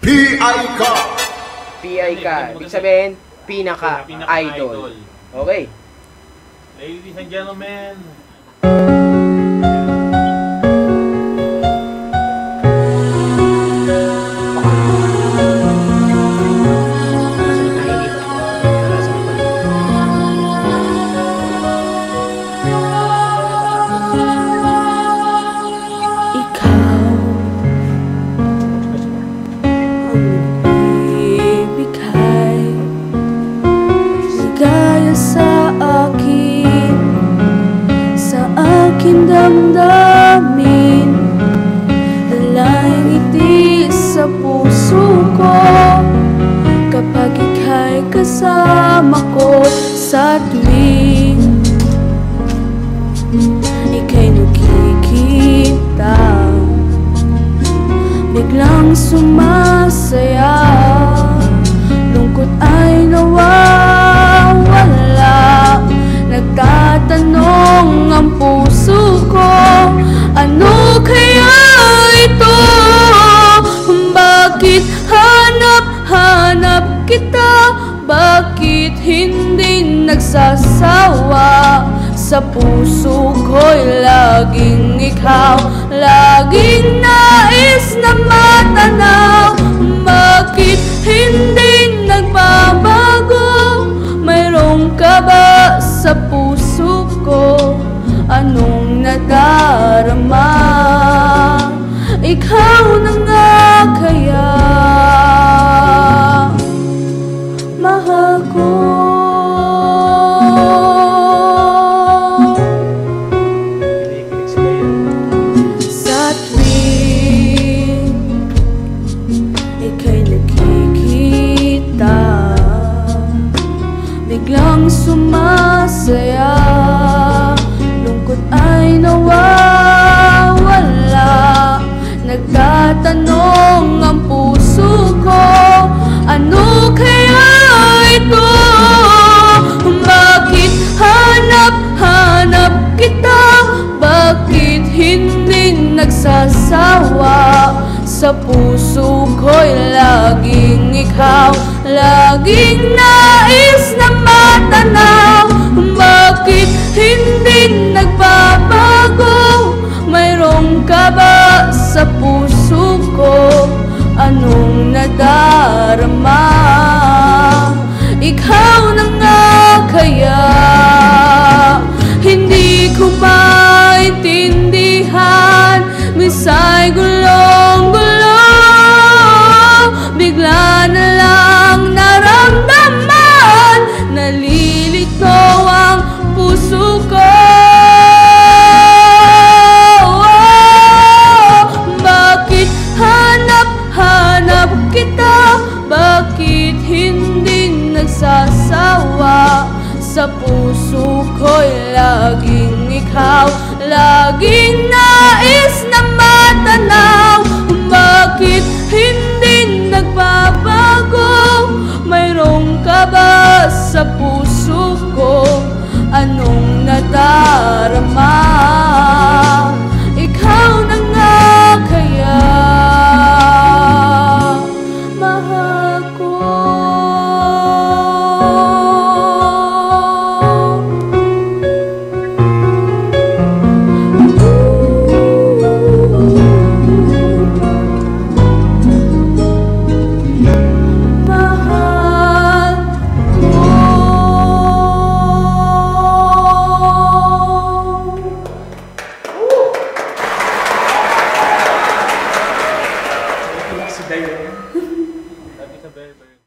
PI ka! PI ka. Ibig sabihin, pinaka-idol. Okay. Ladies and gentlemen, damdamin, dalay ngiti sa puso ko kapag ika'y kasama ko sa tuwing ika'y nakikita, biglang sumasaya, lungkot ay nawawala, nagtatanong ang puso ko, ano kaya ito? Bakit hanap-hanap kita? Bakit hindi nagsasawa? Sa puso ko'y laging ikaw, laging nais na matanaw. Bakit hindi nagbabago? Mayroon ka ba sa puso ko? Anong nadarama? Ikaw na nga kaya, mahal ko. Sa tuwing ika'y nakikita, biglang sumasaya, lungkot ay nawawala, nagtatanong ang puso ko, ano kaya ito? Bakit hanap-hanap kita? Bakit hindi nagsasawa? Sa puso ko'y laging ikaw, laging nais na matanaw. Bakit hindi nagbabago? Mayroon ka ba sa puso ko? Anong nadarama? Ikaw na nga kaya, hindi ko maintindihan, misa'y gulong-gulo, bigla na lang naramdaman, nalilito ang puso ko. Bakit hanap-hanap kita? Bakit hindi nagsasawa? Sa puso ko'y laging ikaw, laging nais na matanaw. Bakit hindi nagbabago? Mayroon ka ba sa puso ko? Anong nadarama? Ikaw na nga kaya, mahal ko. lagi sa very, very